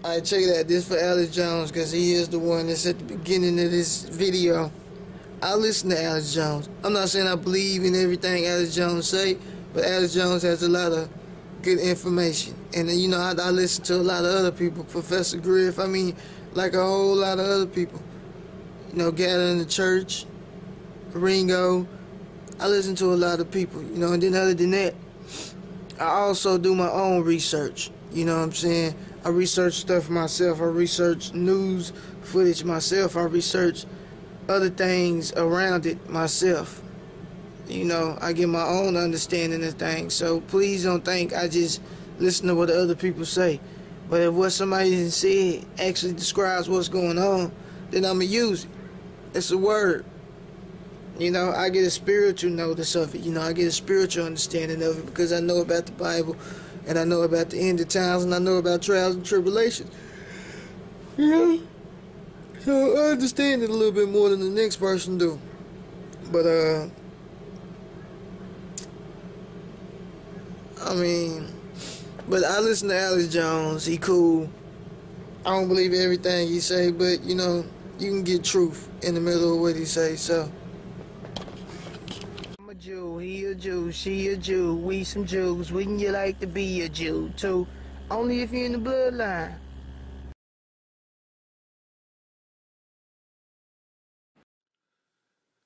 Alright, check it out. This for Alex Jones, because he is the one that's at the beginning of this video. I listen to Alex Jones. I'm not saying I believe in everything Alex Jones say, but Alex Jones has a lot of good information. And you know, I listen to a lot of other people, Professor Griff, I mean, like a whole lot of other people. You know, Gather in the Church, Ringo. I listen to a lot of people, you know, and then other than that, I also do my own research. You know what I'm saying? I research stuff myself. I research news footage myself. I research other things around it myself. You know, I get my own understanding of things. So please don't think I just listen to what other people say. But if what somebody said actually describes what's going on, then I'm going to use it. It's a word. You know, I get a spiritual notice of it. You know, I get a spiritual understanding of it because I know about the Bible, and I know about the end of times, and I know about trials and tribulations. You know? So I understand it a little bit more than the next person do. But, I mean, but I listen to Alex Jones. He cool. I don't believe everything he say, but, you know, you can get truth in the middle of what he say, so. I'm a Jew, he a Jew, she a Jew, we some Jews. Wouldn't you like to be a Jew, too? Only if you're in the bloodline.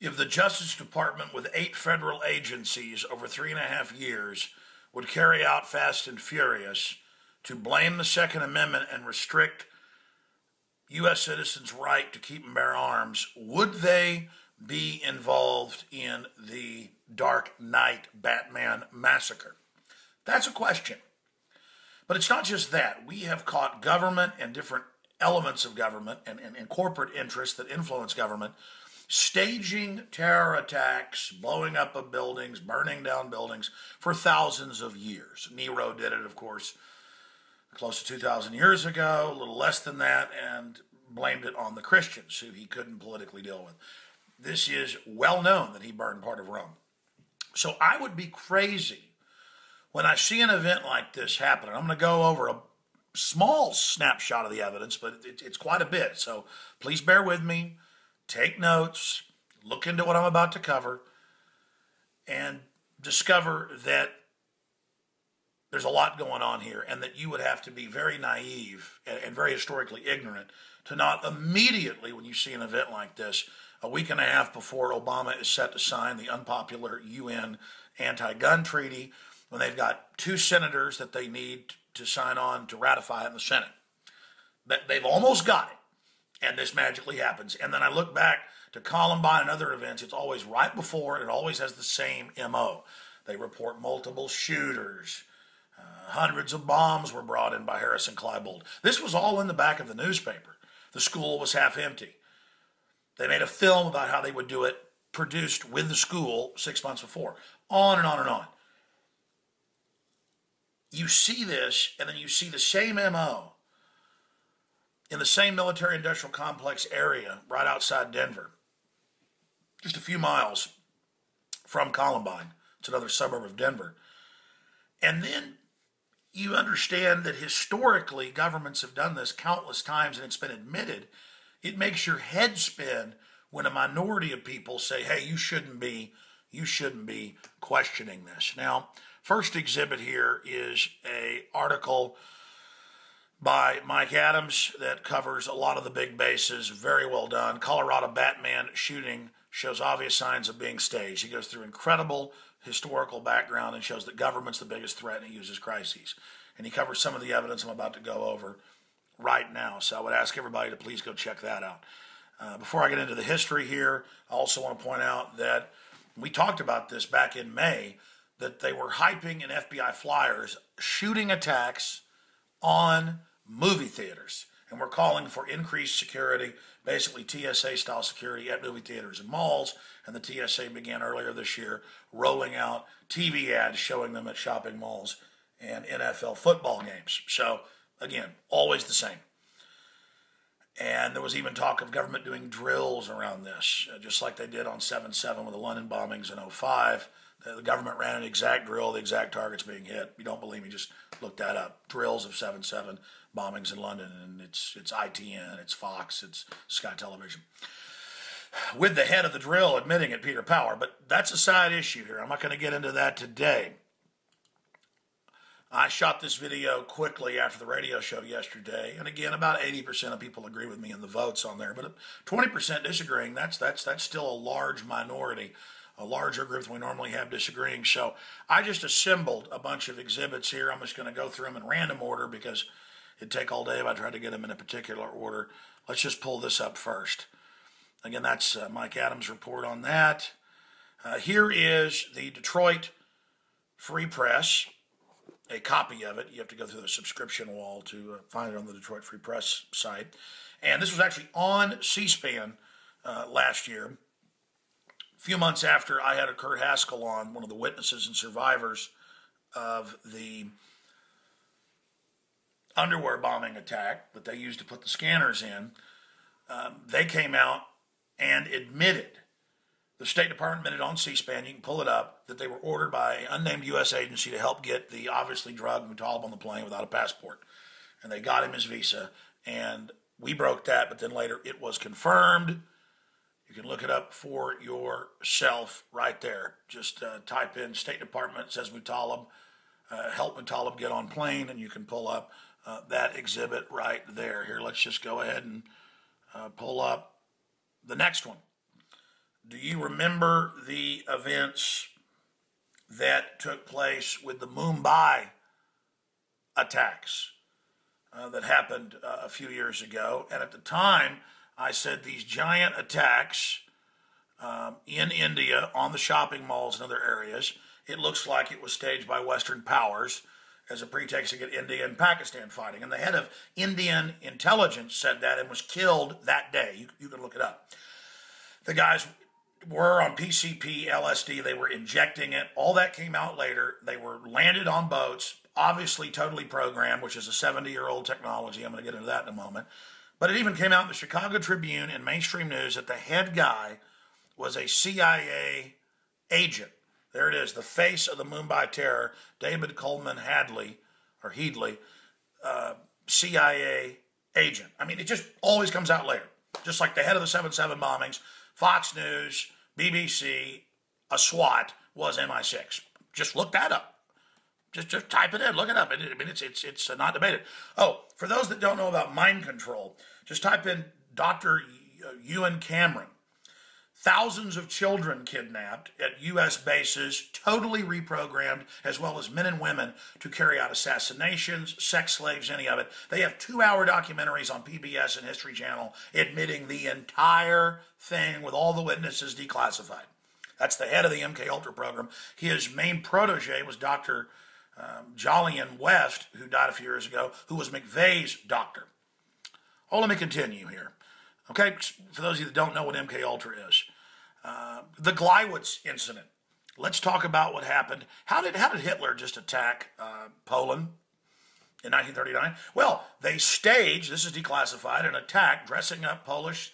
If the Justice Department with 8 federal agencies over 3.5 years would carry out Fast and Furious to blame the Second Amendment and restrict U.S. citizens' right to keep and bear arms, would they be involved in the Dark Knight Batman massacre? That's a question. But it's not just that. We have caught government and different elements of government and corporate interests that influence government staging terror attacks, blowing up of buildings, burning down buildings for thousands of years. Nero did it, of course, close to 2,000 years ago, a little less than that, and blamed it on the Christians, who he couldn't politically deal with. This is well known that he burned part of Rome. So I would be crazy when I see an event like this happen. I'm going to go over a small snapshot of the evidence, but it's quite a bit. So please bear with me. Take notes, look into what I'm about to cover, and discover that there's a lot going on here, and that you would have to be very naive and very historically ignorant to not immediately, when you see an event like this, a week and a half before Obama is set to sign the unpopular UN anti-gun treaty, when they've got 2 senators that they need to sign on to ratify it in the Senate. They've almost got it. And this magically happens. And then I look back to Columbine and other events. It's always right before, and it always has the same MO. They report multiple shooters. Hundreds of bombs were brought in by Harrison Kleinbold. This was all in the back of the newspaper. The school was half empty. They made a film about how they would do it, produced with the school 6 months before. On and on and on. You see this, and then you see the same MO in the same military-industrial complex area right outside Denver, just a few miles from Columbine. It's another suburb of Denver. And then you understand that historically governments have done this countless times, and it's been admitted. It makes your head spin when a minority of people say, hey, you shouldn't be questioning this. Now, first exhibit here is an article by Mike Adams that covers a lot of the big bases. Very well done. Colorado Batman shooting shows obvious signs of being staged. He goes through incredible historical background and shows that government's the biggest threat, and he uses crises. And he covers some of the evidence I'm about to go over right now. So I would ask everybody to please go check that out. Before I get into the history here, I also want to point out that we talked about this back in May, that they were hyping in FBI flyers shooting attacks on movie theaters, and we're calling for increased security, basically TSA-style security at movie theaters and malls, and the TSA began earlier this year rolling out TV ads showing them at shopping malls and NFL football games. So, again, always the same. And there was even talk of government doing drills around this, just like they did on 7/7 with the London bombings in 2005. The government ran an exact drill, the exact targets being hit. If you don't believe me, just look that up. Drills of 7/7 bombings in London, and it's ITN, it's Fox, it's Sky Television, with the head of the drill admitting it, Peter Power. But that's a side issue here. I'm not going to get into that today. I shot this video quickly after the radio show yesterday, and again, about 80% of people agree with me in the votes on there, but 20% disagreeing. That's still a large minority, a larger group than we normally have disagreeing. So I just assembled a bunch of exhibits here. I'm just going to go through them in random order because it'd take all day if I tried to get them in a particular order. Let's just pull this up first. Again, that's Mike Adams' report on that. Here is the Detroit Free Press, a copy of it. You have to go through the subscription wall to find it on the Detroit Free Press site. And this was actually on C-SPAN last year, a few months after I had Kurt Haskell on, one of the witnesses and survivors of the underwear bombing attack that they used to put the scanners in. They came out and admitted, the State Department admitted on C-SPAN, you can pull it up, that they were ordered by an unnamed U.S. agency to help get the obviously drugged Muttalib on the plane without a passport. And they got him his visa, and we broke that, but then later it was confirmed. You can look it up for yourself right there. Just type in State Department, says Muttalib, help Muttalib get on plane, and you can pull up that exhibit right there. Here, let's just go ahead and pull up the next one. Do you remember the events that took place with the Mumbai attacks that happened a few years ago? And at the time, I said these giant attacks in India on the shopping malls and other areas, it looks like it was staged by Western powers as a pretext to get India and Pakistan fighting. And the head of Indian intelligence said that and was killed that day. You can look it up. The guys were on PCP, LSD. They were injecting it. All that came out later. They were landed on boats, obviously totally programmed, which is a 70-year-old technology. I'm going to get into that in a moment. But it even came out in the Chicago Tribune and mainstream news that the head guy was a CIA agent. There it is, the face of the Mumbai terror, David Coleman Headley, CIA agent. I mean, it just always comes out later. Just like the head of the 7/7 bombings, Fox News, BBC, a SWAT was MI6. Just look that up. Just type it in, look it up. I mean, it's not debated. Oh, for those that don't know about mind control, just type in Dr. Ewan Cameron. Thousands of children kidnapped at U.S. bases, totally reprogrammed, as well as men and women to carry out assassinations, sex slaves, any of it. They have 2-hour documentaries on PBS and History Channel admitting the entire thing with all the witnesses declassified. That's the head of the MK Ultra program. His main protege was Dr. Jolyon West, who died a few years ago, who was McVeigh's doctor. Oh, let me continue here. Okay, for those of you that don't know what MK Ultra is, the Gleiwitz incident. Let's talk about what happened. How did Hitler just attack Poland in 1939? Well, they staged, this is declassified, an attack dressing up Polish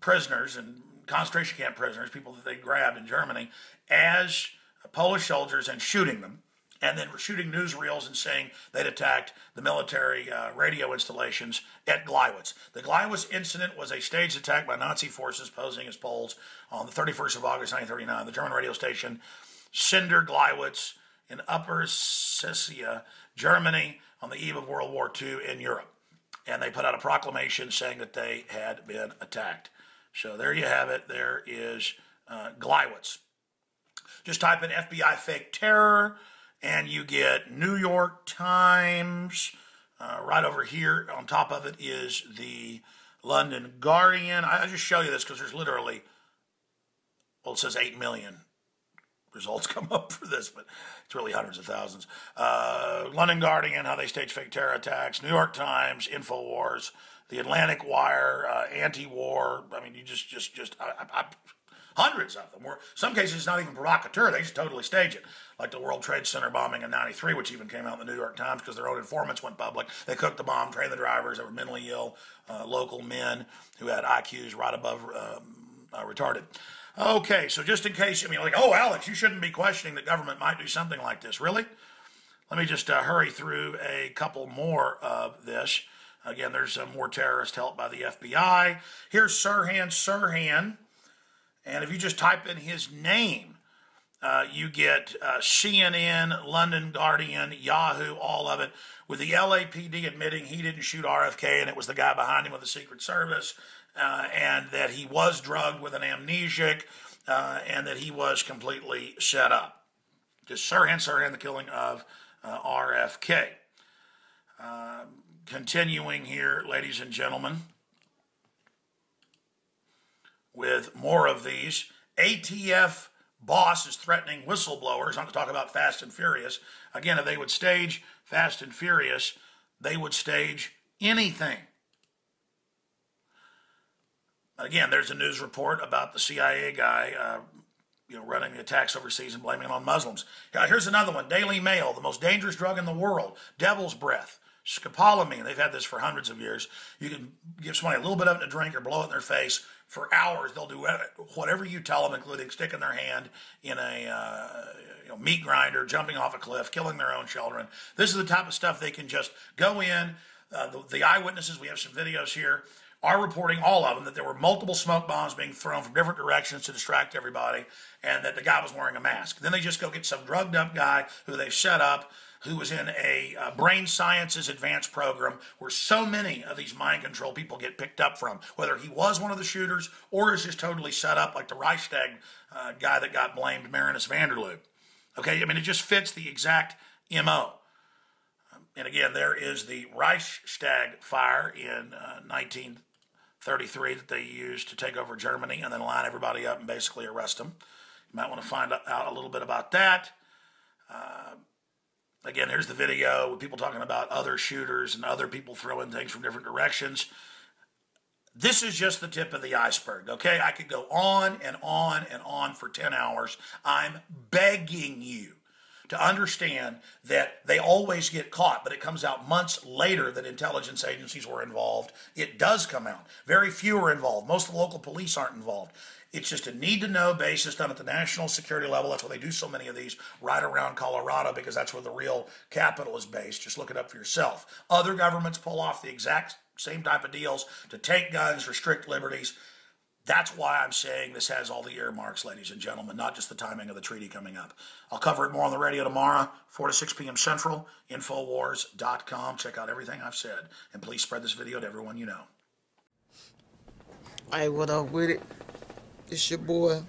prisoners and concentration camp prisoners, people that they grabbed in Germany, as Polish soldiers and shooting them. And then were shooting newsreels and saying they'd attacked the military radio installations at Gleiwitz. The Gleiwitz incident was a staged attack by Nazi forces posing as Poles on the 31st of August, 1939. The German radio station Sender Gleiwitz in Upper Scythia, Germany, on the eve of World War II in Europe. And they put out a proclamation saying that they had been attacked. So there you have it. There is Gleiwitz. Just type in FBI fake terror, and you get New York Times. Right over here on top of it is the London Guardian. I just show you this because there's literally, well, it says 8 million results come up for this, but it's really hundreds of thousands. London Guardian, how they stage fake terror attacks. New York Times, InfoWars, the Atlantic Wire, anti-war. I mean, you hundreds of them. Where some cases it's not even provocateur; they just totally stage it. Like the World Trade Center bombing in '93, which even came out in the New York Times because their own informants went public. They cooked the bomb, trained the drivers. They were mentally ill, local men who had IQs right above retarded. Okay, so just in case, I mean, like, oh, Alex, you shouldn't be questioning the government might do something like this. Really? Let me just hurry through a couple more of this. Again, there's more terrorists helped by the FBI. Here's Sirhan. And if you just type in his name, you get CNN, London Guardian, Yahoo, all of it, with the LAPD admitting he didn't shoot RFK and it was the guy behind him with the Secret Service, and that he was drugged with an amnesiac, and that he was completely set up. Just Sirhan, the killing of RFK. Continuing here, ladies and gentlemen, with more of these. ATF boss is threatening whistleblowers. I'm going to talk about Fast and Furious. Again, if they would stage Fast and Furious, they would stage anything. Again, there's a news report about the CIA guy running the attacks overseas and blaming it on Muslims. Here's another one. Daily Mail, the most dangerous drug in the world, devil's breath. Scopolamine, they've had this for hundreds of years. You can give somebody a little bit of it to drink or blow it in their face. For hours, they'll do whatever you tell them, including sticking their hand in a meat grinder, jumping off a cliff, killing their own children. This is the type of stuff they can just go in. The eyewitnesses, we have some videos here, are reporting, all of them, that there were multiple smoke bombs being thrown from different directions to distract everybody, and that the guy was wearing a mask. Then they just go get some drugged up guy who they've set up, who was in a brain sciences advanced program where so many of these mind control people get picked up from, whether he was one of the shooters or is just totally set up like the Reichstag guy that got blamed, Marinus Vanderloop. Okay, I mean, it just fits the exact MO. And again, there is the Reichstag fire in 1933 that they used to take over Germany and then line everybody up and basically arrest them. You might want to find out a little bit about that. Again, here's the video with people talking about other shooters and other people throwing things from different directions. This is just the tip of the iceberg, okay? I could go on and on and on for 10 hours. I'm begging you to understand that they always get caught, but it comes out months later that intelligence agencies were involved. It does come out. Very few are involved. Most of the local police aren't involved. It's just a need-to-know basis done at the national security level. That's why they do so many of these right around Colorado, because that's where the real capital is based. Just look it up for yourself. Other governments pull off the exact same type of deals to take guns, restrict liberties. That's why I'm saying this has all the earmarks, ladies and gentlemen, not just the timing of the treaty coming up. I'll cover it more on the radio tomorrow, 4 to 6 p.m. Central, Infowars.com. Check out everything I've said. And please spread this video to everyone you know. Hey, what up with it? It's your boy,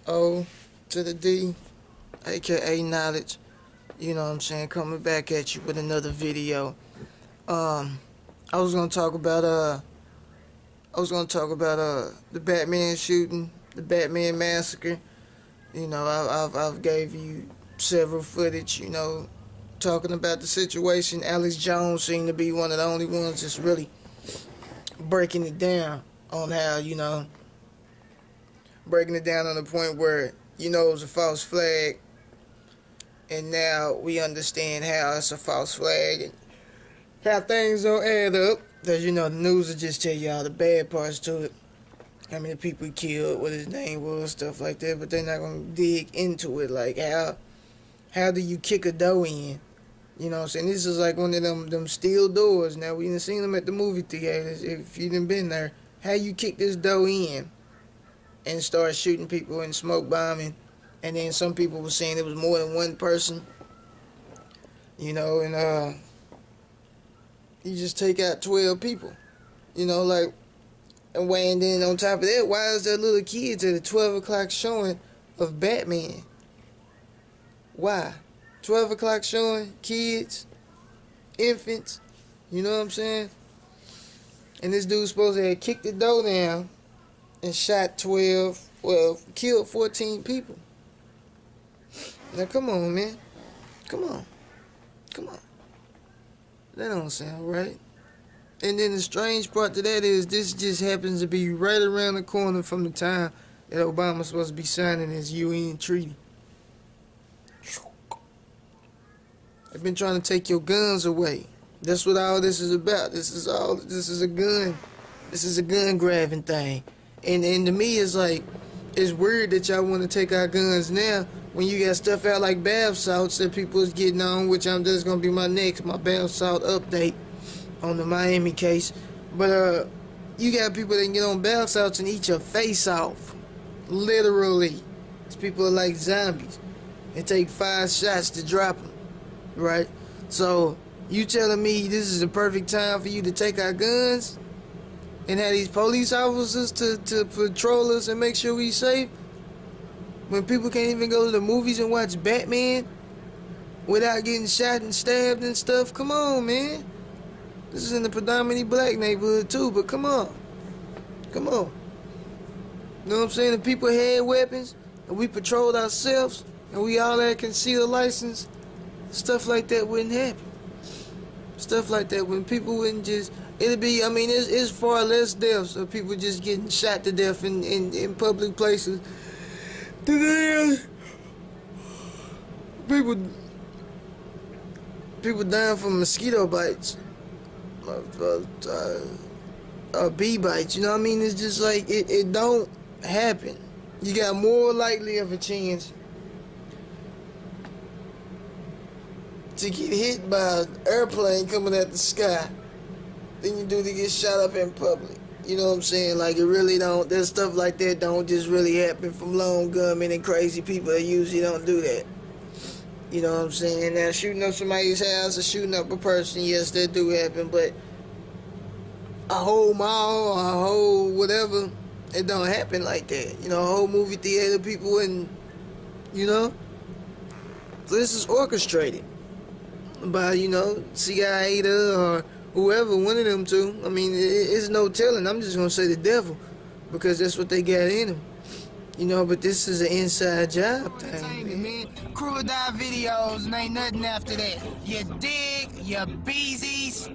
O to the D, aka Knowledge. You know what I'm saying? Coming back at you with another video. I was gonna talk about the Batman shooting, the Batman massacre. You know, I've gave you several footage, you know, talking about the situation. Alex Jones seemed to be one of the only ones that's really breaking it down on how, you know, breaking it down on the point where, you know, it was a false flag, and now we understand how it's a false flag and how things don't add up. Because, you know, the news will just tell you all the bad parts to it. How many people he killed, what his name was, stuff like that. But they're not going to dig into it. Like, how do you kick a door in? You know what I'm saying? This is like one of them steel doors. Now, we done seen them at the movie theaters. If you done been there, how you kick this door in and start shooting people and smoke bombing? And then some people were saying it was more than one person. You know, and, you just take out 12 people, you know, like, and then on top of that, why is there little kids at a 12 o'clock showing of Batman? Why? 12 o'clock showing, kids, infants, you know what I'm saying? And this dude's supposed to have kicked the door down and shot killed 14 people. Now, come on, man. Come on. That don't sound right. And then the strange part to that is this just happens to be right around the corner from the time that Obama's supposed to be signing his UN treaty. They've been trying to take your guns away. That's what all this is about. This is a gun. This is a gun grabbing thing. And to me, it's like, it's weird that y'all want to take our guns now, when you got stuff out like bath salts that people is getting on, which that's gonna be my bath salt update on the Miami case. But you got people that can get on bath salts and eat your face off, literally. These people are like zombies. It take 5 shots to drop them, right? So you telling me this is the perfect time for you to take our guns and have these police officers to patrol us and make sure we safe? When people can't even go to the movies and watch Batman without getting shot and stabbed and stuff? Come on, man. This is in the predominantly black neighborhood too, but come on. Come on. You know what I'm saying? If people had weapons and we patrolled ourselves and we all had concealed license, stuff like that wouldn't happen. Stuff like that, when people wouldn't just, it'd be, I mean, it's far less deaths of people just getting shot to death in public places. People dying from mosquito bites, bee bites. You know what I mean? It's just like it don't happen. You got more likely of a chance to get hit by an airplane coming at the sky than you do to get shot up in public. You know what I'm saying? Like, it really don't, there's stuff like that don't just really happen from lone gunmen and crazy people that usually don't do that. You know what I'm saying? Now, shooting up somebody's house or shooting up a person, yes, that do happen, but a whole mall or a whole whatever, it don't happen like that. You know, a whole movie theater, people and, you know? So this is orchestrated by, you know, CIA or whoever, one of them two. I mean, it's no telling. I'm just gonna say the devil, because that's what they got in them. You know, but this is an inside job thing, man. Crew or die videos and ain't nothing after that. You dig? You beezies?